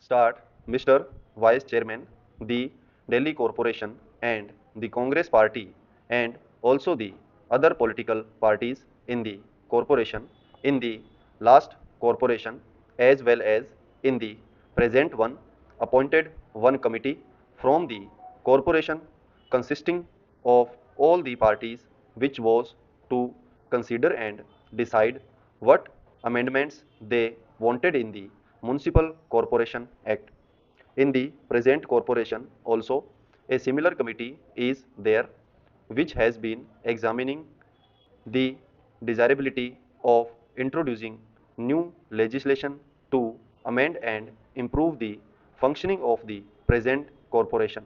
start, Mr. Vice Chairman, the Delhi Corporation and the Congress Party and also the other political parties in the corporation, in the last corporation as well as in the present one, appointed one committee from the corporation consisting of all the parties, which was to consider and decide what amendments they wanted in the Municipal Corporation Act. In the present corporation also, a similar committee is there which has been examining the desirability of introducing new legislation to amend and improve the functioning of the present corporation.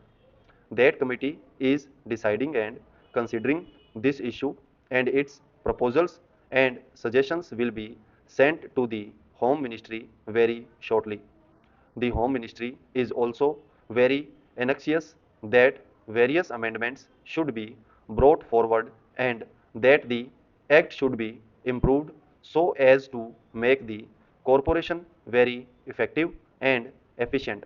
That committee is deciding and considering this issue, and its proposals and suggestions will be sent to the Home Ministry very shortly. The Home Ministry is also very anxious that various amendments should be brought forward and that the Act should be improved so as to make the corporation very effective and efficient.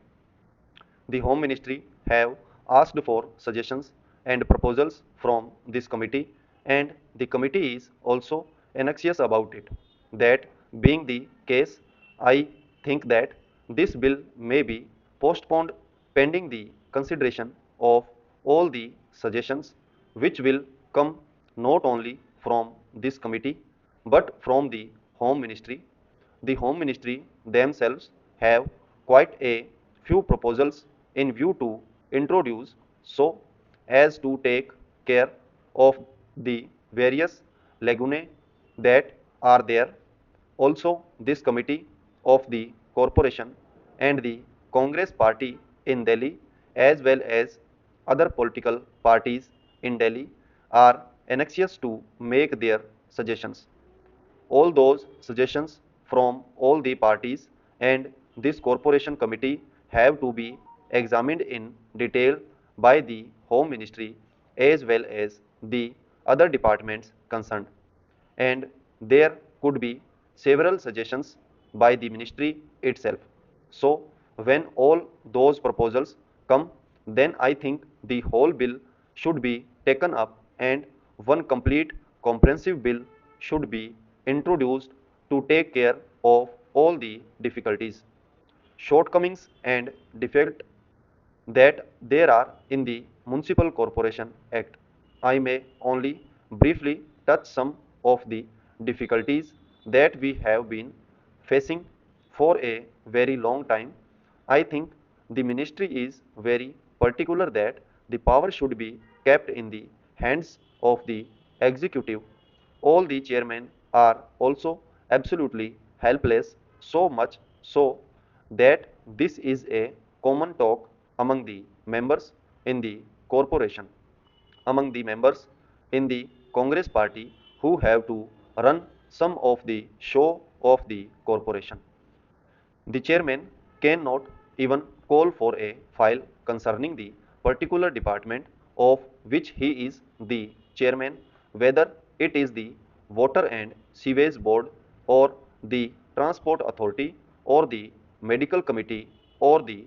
The Home Ministry have asked for suggestions and proposals from this committee, and the committee is also anxious about it. That being the case, I think that this bill may be postponed pending the consideration of all the suggestions which will come not only from this committee but from the Home Ministry. The Home Ministry themselves have quite a few proposals in view to introduce so as to take care of the various lagunae that are there. Also, this committee of the corporation and the Congress party in Delhi as well as other political parties in Delhi are anxious to make their suggestions. All those suggestions from all the parties and this corporation committee have to be examined in detail by the Home Ministry as well as the other departments concerned. And there could be several suggestions by the ministry itself. So, when all those proposals come, then I think the whole bill should be taken up and one complete comprehensive bill should be introduced to take care of all the difficulties, shortcomings and defect that there are in the Municipal Corporation Act. I may only briefly touch some of the difficulties that we have been facing for a very long time. I think the ministry is very particular that the power should be kept in the hands of the executive. All the chairmen are also absolutely helpless, so much so that this is a common talk among the members in the corporation, among the members in the Congress party who have to run some of the show of the corporation. The chairman cannot even call for a file concerning the particular department of which he is the chairman, whether it is the Water and Sewage Board or the Transport Authority or the Medical Committee or the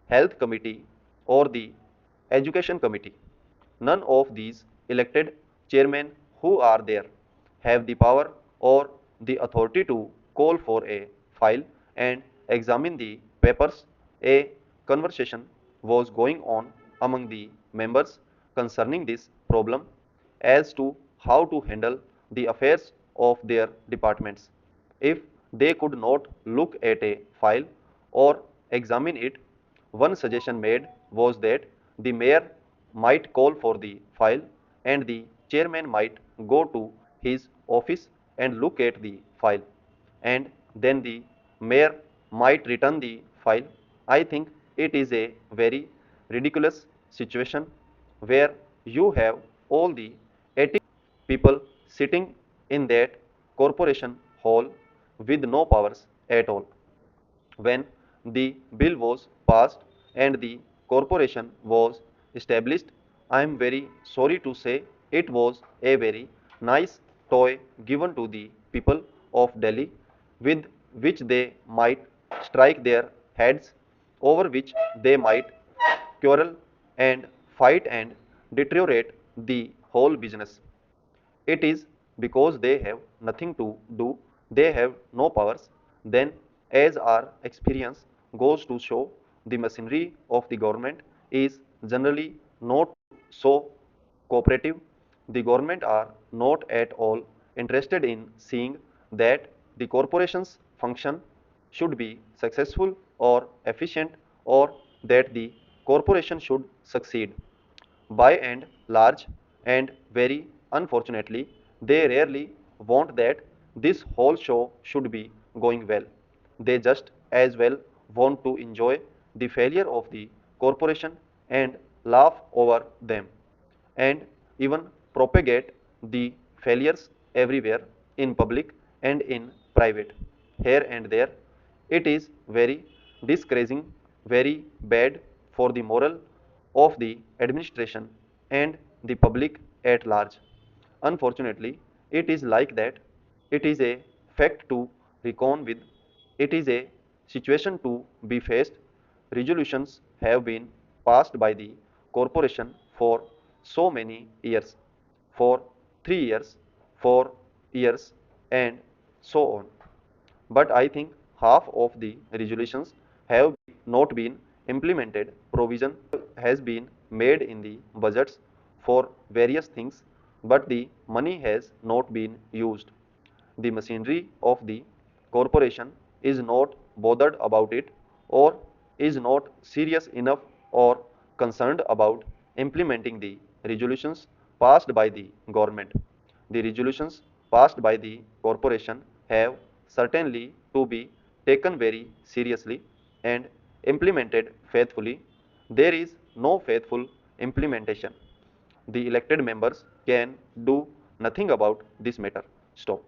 Health Committee or the Education Committee. None of these elected chairmen who are there have the power or the authority to call for a file and examine the papers. A conversation was going on among the members concerning this problem as to how to handle the affairs of their departments. If they could not look at a file or examine it, one suggestion made was that the mayor might call for the file and the chairman might go to his office and look at the file and then the mayor might return the file. I think it is a very ridiculous situation where you have all the 80 people sitting in that corporation hall with no powers at all. When the bill was passed and the corporation was established, I am very sorry to say it was a very nice toy given to the people of Delhi with which they might strike their heads over which they might quarrel and fight and deteriorate the whole business. It is because they have nothing to do, they have no powers. Then, as our experience goes to show, the machinery of the government is generally not so cooperative. The government are not at all interested in seeing that the corporation's function should be successful or efficient, or that the corporation should succeed. By and large, and very unfortunately, they rarely want that this whole show should be going well. They just as well want to enjoy the failure of the corporation and laugh over them, and even propagate the failures everywhere in public and in private, here and there. It is very discouraging, very bad for the moral of the administration and the public at large. Unfortunately, it is like that. It is a fact to reckon with. It is a situation to be faced. Resolutions have been passed by the corporation for so many years, for 3 years, 4 years, and so on. But I think half of the resolutions have not been implemented. Provision has been made in the budgets for various things, but the money has not been used. The machinery of the corporation is not bothered about it, or is not serious enough or concerned about implementing the resolutions passed by the government. The resolutions passed by the corporation have certainly to be taken very seriously and implemented faithfully. There is no faithful implementation. The elected members can do nothing about this matter. Stop.